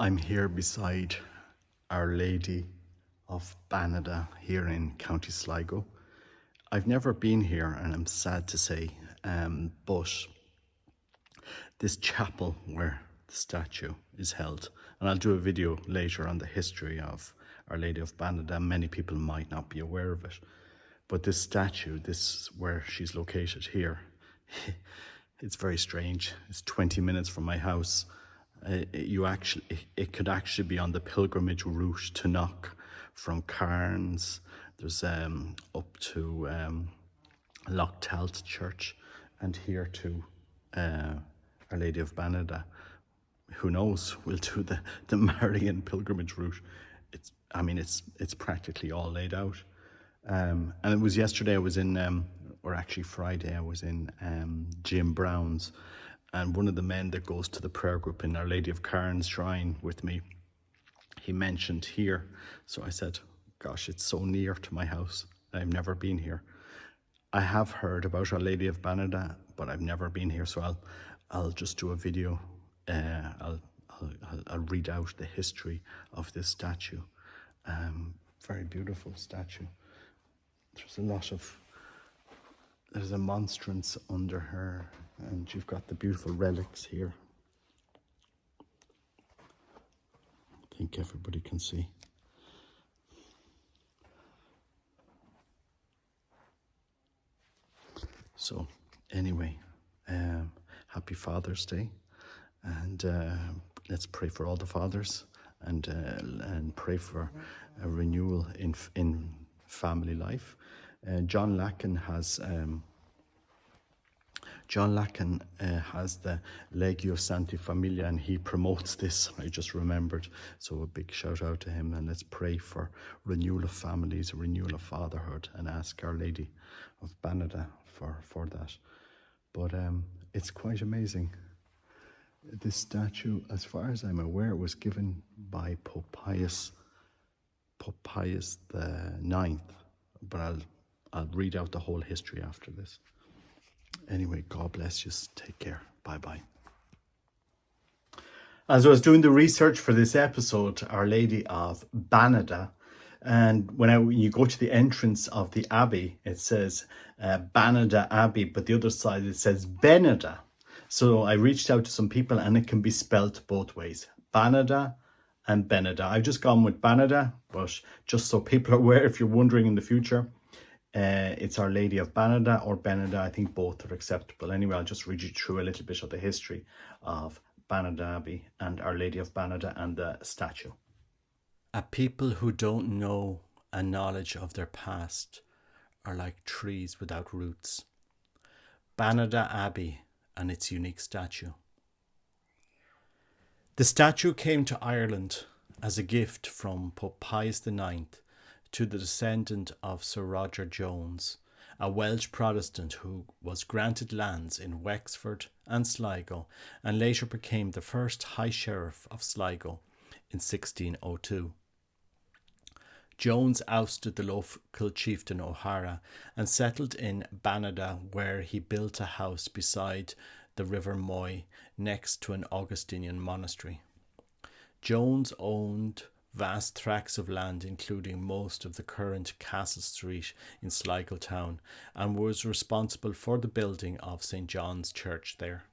I'm here beside Our Lady of Banada here in County Sligo. I've never been here and I'm sad to say, but this chapel where the statue is held, and I'll do a video later on the history of Our Lady of Banada. Many people might not be aware of it, but this statue, this where she's located here, it's very strange. It's 20 minutes from my house. It could actually be on the pilgrimage route to Knock from Cairns. There's up to Lochtelt Church, and here to Our Lady of Banada. Who knows? We'll do the Marian pilgrimage route. It's practically all laid out. And it was yesterday. I was in, or actually Friday. I was in Jim Brown's. And one of the men that goes to the prayer group in Our Lady of Cairns Shrine with me, he mentioned here. So I said, gosh, it's so near to my house. I've never been here. I have heard about Our Lady of Banada, but I've never been here. So I'll just do a video. I'll read out the history of this statue. Very beautiful statue. There's a monstrance under her, and you've got the beautiful relics here. I think everybody can see. So anyway, happy Father's Day, and let's pray for all the fathers, and pray for a renewal in family life. John Lacken has the Legio Santi Familia, and he promotes this. I just remembered, so a big shout out to him, and let's pray for renewal of families, renewal of fatherhood, and ask Our Lady of Banada for that. But it's quite amazing. This statue, as far as I'm aware, was given by Pope Pius the Ninth, but I'll read out the whole history after this. Anyway, God bless you. Take care. Bye-bye. As I was doing the research for this episode, Our Lady of Banada, and when you go to the entrance of the Abbey, it says Banada Abbey, but the other side it says Banada. So I reached out to some people, and it can be spelt both ways, Banada and Banada. I've just gone with Banada, but just so people are aware, if you're wondering in the future, it's Our Lady of Banada or Banada. I think both are acceptable. Anyway, I'll just read you through a little bit of the history of Banada Abbey and Our Lady of Banada and the statue. A people who don't know a knowledge of their past are like trees without roots. Banada Abbey and its unique statue. The statue came to Ireland as a gift from Pope Pius IX to the descendant of Sir Roger Jones, a Welsh Protestant who was granted lands in Wexford and Sligo, and later became the first High Sheriff of Sligo in 1602. Jones ousted the local chieftain O'Hara and settled in Banada, where he built a house beside the River Moy next to an Augustinian monastery. Jones owned vast tracts of land, including most of the current Castle Street in Sligo town, and was responsible for the building of St. John's Church there.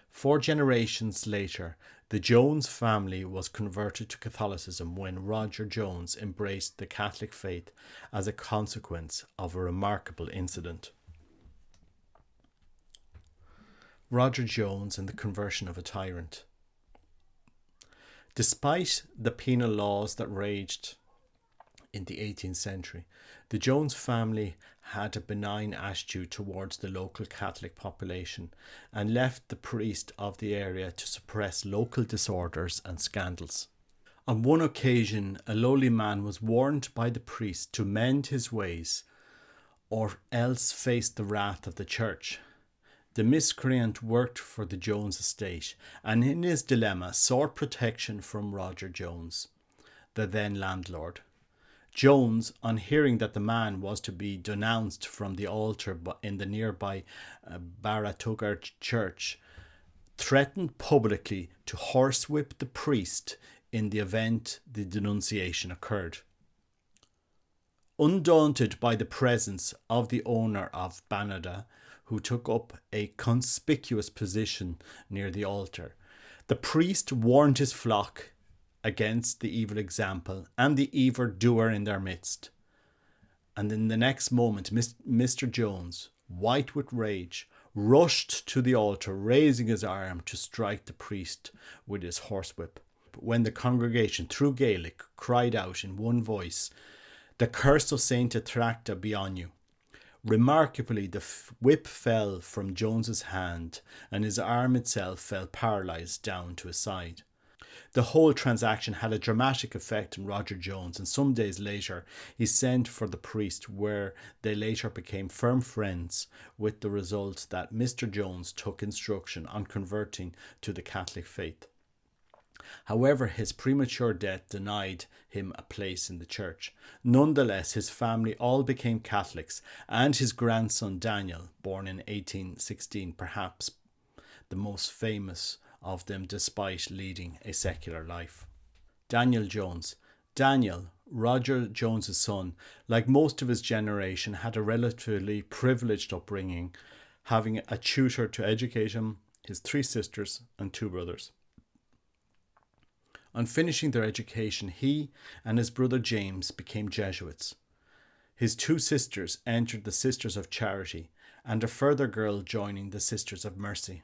4 generations later, the Jones family was converted to Catholicism when Roger Jones embraced the Catholic faith as a consequence of a remarkable incident. Roger Jones and the conversion of a tyrant. Despite the penal laws that raged in the 18th century, the Jones family had a benign attitude towards the local Catholic population and left the priest of the area to suppress local disorders and scandals. On one occasion, a lowly man was warned by the priest to mend his ways or else face the wrath of the church. The miscreant worked for the Jones estate, and in his dilemma sought protection from Roger Jones, the then landlord. Jones, on hearing that the man was to be denounced from the altar in the nearby Baratugar church, threatened publicly to horsewhip the priest in the event the denunciation occurred. Undaunted by the presence of the owner of Banada, who took up a conspicuous position near the altar, the priest warned his flock against the evil example and the evil doer in their midst. And in the next moment, Mr. Jones, white with rage, rushed to the altar, raising his arm to strike the priest with his horsewhip. When the congregation, through Gaelic, cried out in one voice, "The curse of Saint Attracta be on you." Remarkably, the whip fell from Jones's hand, and his arm itself fell paralysed down to his side. The whole transaction had a dramatic effect on Roger Jones, and some days later he sent for the priest, where they later became firm friends, with the result that Mr. Jones took instruction on converting to the Catholic faith. However, his premature death denied him a place in the church. Nonetheless, his family all became Catholics, and his grandson Daniel, born in 1816, perhaps the most famous of them despite leading a secular life. Daniel Jones. Daniel, Roger Jones's son, like most of his generation, had a relatively privileged upbringing, having a tutor to educate him, his 3 sisters and 2 brothers. On finishing their education, he and his brother James became Jesuits. His 2 sisters entered the Sisters of Charity, and a further girl joining the Sisters of Mercy.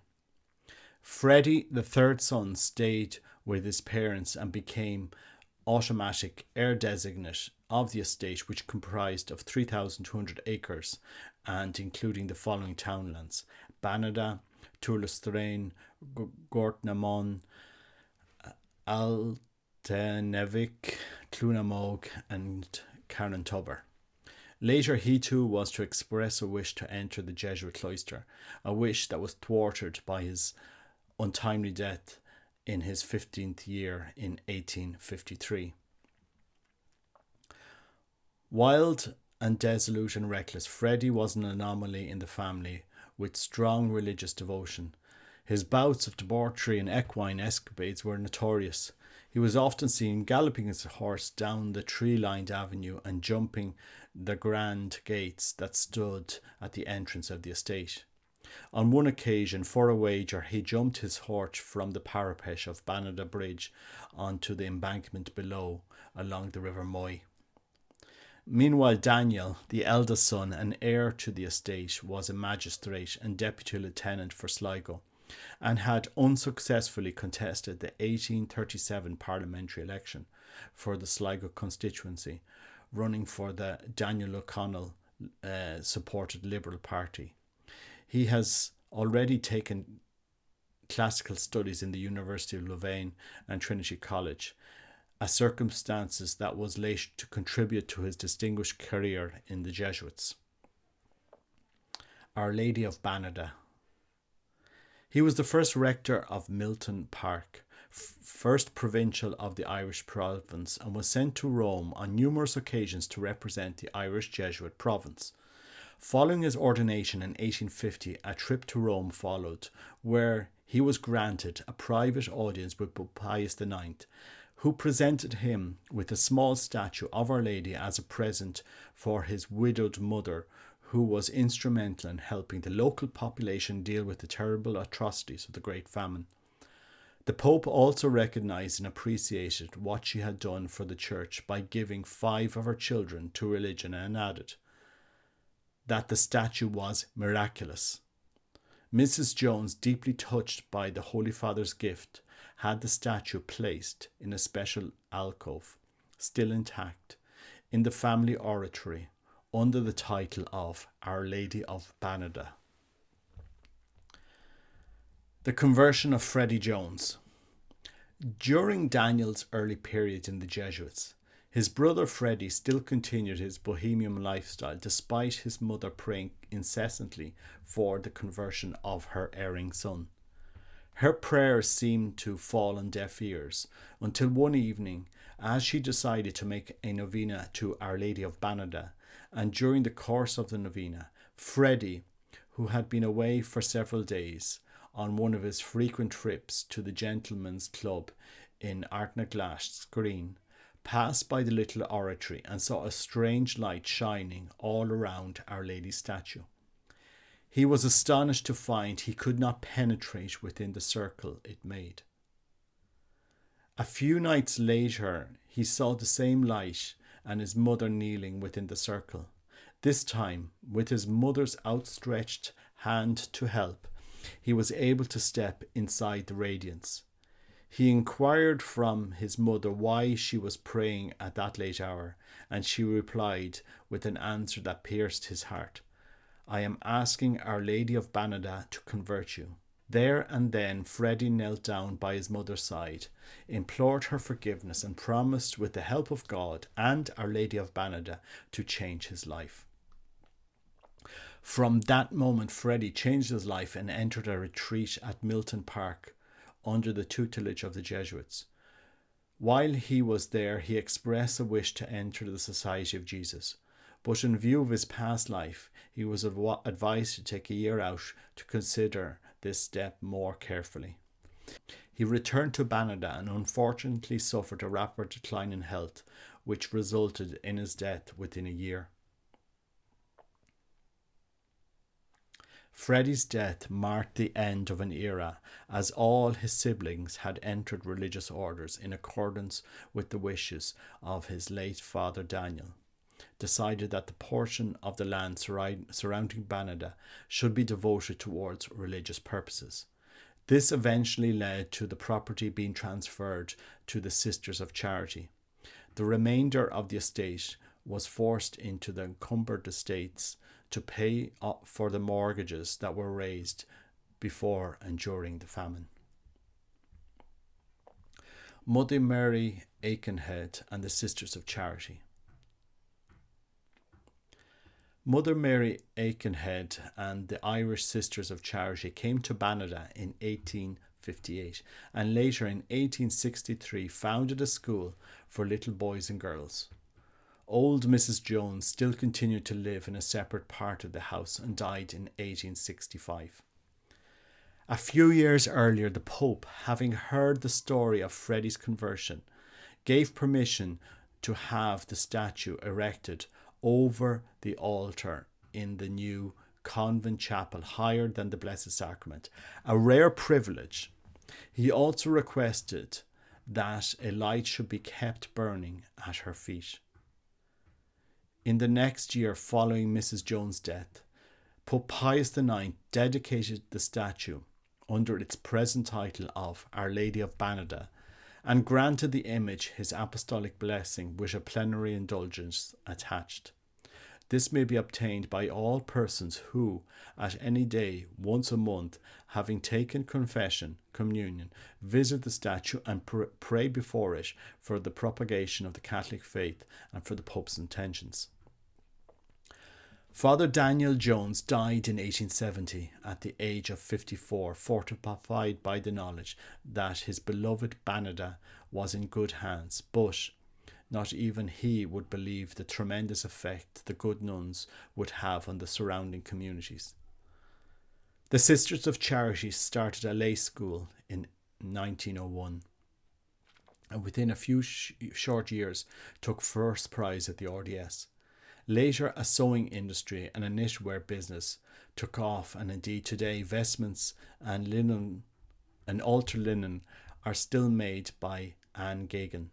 Freddie, the 3rd son, stayed with his parents and became automatic heir designate of the estate, which comprised of 3,200 acres and including the following townlands: Banada, Turlestrain, Gortnamon, Altenevik, Clunamogue and Carnantubber. Later, he too was to express a wish to enter the Jesuit cloister, a wish that was thwarted by his untimely death in his 15th year in 1853. Wild and dissolute and reckless, Freddie was an anomaly in the family with strong religious devotion. His bouts of debauchery and equine escapades were notorious. He was often seen galloping his horse down the tree-lined avenue and jumping the grand gates that stood at the entrance of the estate. On one occasion, for a wager, he jumped his horse from the parapet of Banada Bridge onto the embankment below along the River Moy. Meanwhile, Daniel, the eldest son and heir to the estate, was a magistrate and deputy lieutenant for Sligo, and had unsuccessfully contested the 1837 parliamentary election for the Sligo constituency, running for the Daniel O'Connell supported Liberal Party. He has already taken classical studies in the University of Louvain and Trinity College, a circumstance that was later to contribute to his distinguished career in the Jesuits. Our Lady of Banada. He was the first rector of Milton Park, first provincial of the Irish province, and was sent to Rome on numerous occasions to represent the Irish Jesuit province. Following his ordination in 1850, a trip to Rome followed, where he was granted a private audience with Pope Pius IX, who presented him with a small statue of Our Lady as a present for his widowed mother, who was instrumental in helping the local population deal with the terrible atrocities of the Great Famine. The Pope also recognised and appreciated what she had done for the Church by giving 5 of her children to religion, and added that the statue was miraculous. Mrs. Jones, deeply touched by the Holy Father's gift, had the statue placed in a special alcove, still intact, in the family oratory, under the title of Our Lady of Banada. The conversion of Freddie Jones. During Daniel's early period in the Jesuits, his brother Freddie still continued his bohemian lifestyle despite his mother praying incessantly for the conversion of her erring son. Her prayers seemed to fall on deaf ears until one evening, as she decided to make a novena to Our Lady of Banada, and during the course of the novena, Freddie, who had been away for several days, on one of his frequent trips to the Gentlemen's Club in Artnaglass Green, passed by the little oratory and saw a strange light shining all around Our Lady's statue. He was astonished to find he could not penetrate within the circle it made. A few nights later, he saw the same light and his mother kneeling within the circle. This time, with his mother's outstretched hand to help, he was able to step inside the radiance. He inquired from his mother why she was praying at that late hour, and she replied with an answer that pierced his heart. I am asking Our Lady of Banada to convert you. There and then Freddie knelt down by his mother's side, implored her forgiveness, and promised with the help of God and Our Lady of Banada to change his life. From that moment, Freddie changed his life and entered a retreat at Milton Park under the tutelage of the Jesuits. While he was there, he expressed a wish to enter the Society of Jesus. But in view of his past life, he was advised to take a year out to consider this step more carefully. He returned to Banada and unfortunately suffered a rapid decline in health, which resulted in his death within a year. Freddie's death marked the end of an era, as all his siblings had entered religious orders in accordance with the wishes of his late father Daniel, decided that the portion of the land surrounding Banada should be devoted towards religious purposes. This eventually led to the property being transferred to the Sisters of Charity. The remainder of the estate was forced into the encumbered estates to pay for the mortgages that were raised before and during the famine. Mother Mary Aikenhead and the Sisters of Charity. Mother Mary Aikenhead and the Irish Sisters of Charity came to Banada in 1858 and later in 1863 founded a school for little boys and girls. Old Mrs. Jones still continued to live in a separate part of the house and died in 1865. A few years earlier, the Pope, having heard the story of Freddie's conversion, gave permission to have the statue erected over the altar in the new convent chapel higher than the Blessed Sacrament, a rare privilege. He also requested that a light should be kept burning at her feet. In the next year following Mrs. Jones' death, Pope Pius IX dedicated the statue under its present title of Our Lady of Banada and granted the image his apostolic blessing with a plenary indulgence attached. This may be obtained by all persons who, at any day, once a month, having taken confession, communion, visit the statue and pray before it for the propagation of the Catholic faith and for the Pope's intentions. Father Daniel Jones died in 1870 at the age of 54, fortified by the knowledge that his beloved Banada was in good hands, but not even he would believe the tremendous effect the good nuns would have on the surrounding communities. The Sisters of Charity started a lay school in 1901 and within a few short years took first prize at the RDS. Later, a sewing industry and a knitwear business took off, and indeed today vestments and linen and altar linen are still made by Anne Gagan.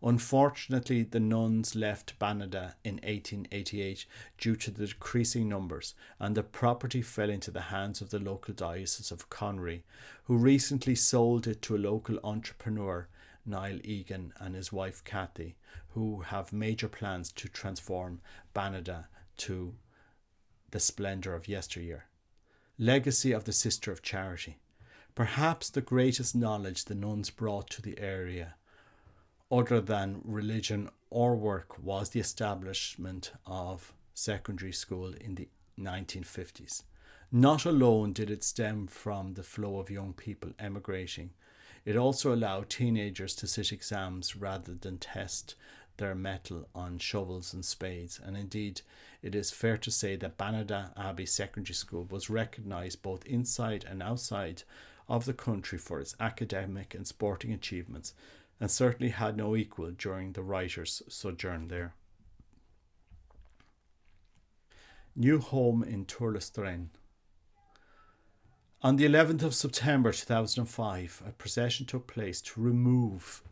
Unfortunately, the nuns left Banada in 1888 due to the decreasing numbers, and the property fell into the hands of the local diocese of Conwy, who recently sold it to a local entrepreneur, Niall Egan, and his wife Kathy, who have major plans to transform Banada to the splendour of yesteryear. Legacy of the Sister of Charity. Perhaps the greatest knowledge the nuns brought to the area, other than religion or work, was the establishment of secondary school in the 1950s. Not alone did it stem from the flow of young people emigrating, it also allowed teenagers to sit exams rather than test their metal on shovels and spades, and indeed it is fair to say that Banada Abbey Secondary School was recognised both inside and outside of the country for its academic and sporting achievements, and certainly had no equal during the writer's sojourn there. New home in Turlestren. On the 11th of September 2005, a procession took place to remove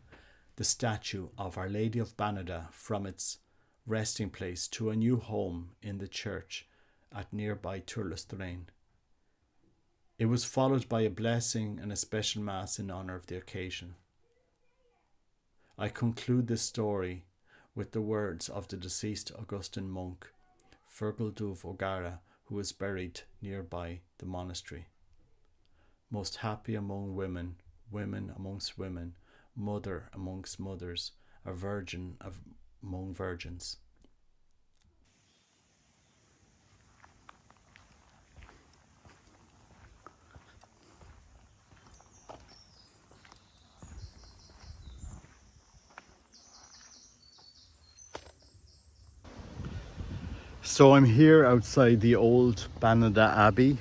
the statue of Our Lady of Banada from its resting place to a new home in the church at nearby Turlestren. It was followed by a blessing and a special mass in honour of the occasion. I conclude this story with the words of the deceased Augustin monk, Fergal Dubh O'Gara, who is buried nearby the monastery. Most happy among women, women amongst women, mother amongst mothers, a virgin among virgins. So I'm here outside the old Banada Abbey,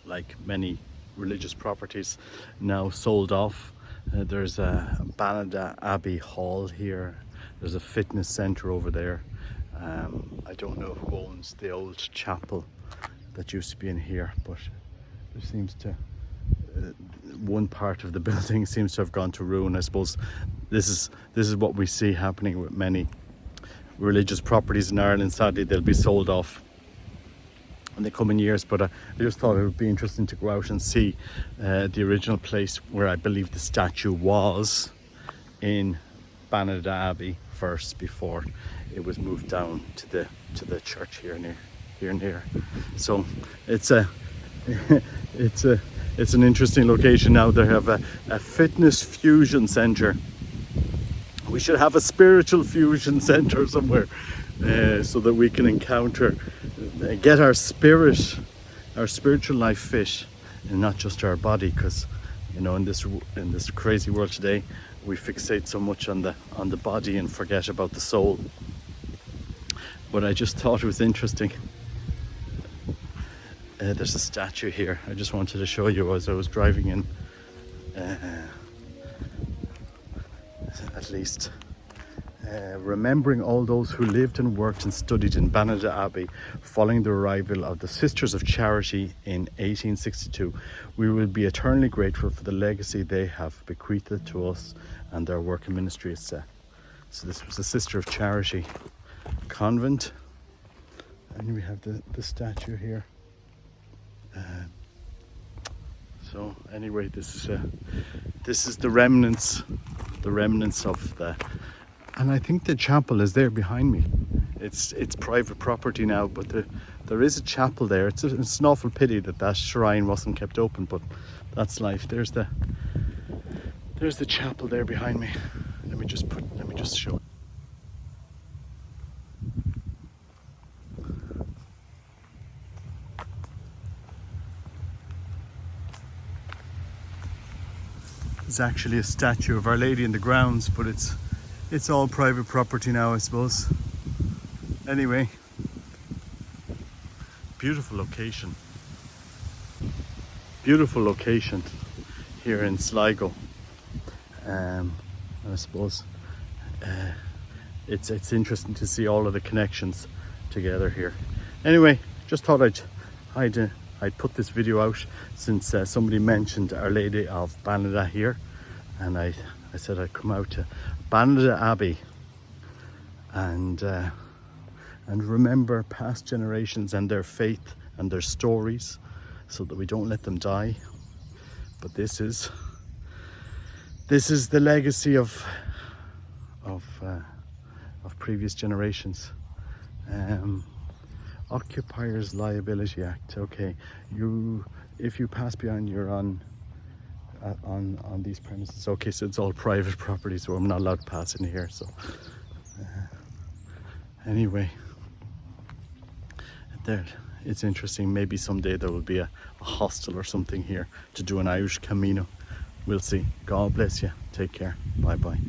like many religious properties now sold off. There's a Banada Abbey Hall here. There's a fitness centre over there. I don't know who owns the old chapel that used to be in here, but there seems to one part of the building seems to have gone to ruin. I suppose this is what we see happening with many religious properties in Ireland. Sadly, they'll be sold off in the coming years, but I just thought it would be interesting to go out and see the original place where I believe the statue was in Banada Abbey first, before it was moved down to the church here near. So it's an interesting location. Now they have a fitness fusion centre. We should have a spiritual fusion centre somewhere, so that we can encounter, get our spiritual life fit, and not just our body. Because in this crazy world today, we fixate so much on the body and forget about the soul. But I just thought it was interesting. There's a statue here. I just wanted to show you as I was driving in. At least remembering all those who lived and worked and studied in Banada Abbey following the arrival of the Sisters of Charity in 1862. We will be eternally grateful for the legacy they have bequeathed to us and their work and ministry. So this was the Sister of Charity convent, and we have the statue here. So anyway, this is the remnants of the, and I think the chapel is there behind me. It's private property now, but there is a chapel there. It's an awful pity that shrine wasn't kept open, but that's life. There's the chapel there behind me. Let me just show. There's actually a statue of Our Lady in the grounds, but it's all private property now, I suppose. Anyway, beautiful location here in Sligo. And I suppose it's interesting to see all of the connections together here. Anyway, just thought I'd put this video out since somebody mentioned Our Lady of Banada here, and I said I'd come out to Banada Abbey and remember past generations and their faith and their stories, so that we don't let them die. But this is the legacy of previous generations. Occupiers Liability Act. Okay, if you pass beyond, you're on these premises. Okay, so it's all private property, so I'm not allowed to pass in here. So anyway, there, it's interesting. Maybe someday there will be a hostel or something here to do an Irish Camino. We'll see. God bless you. Take care. Bye bye.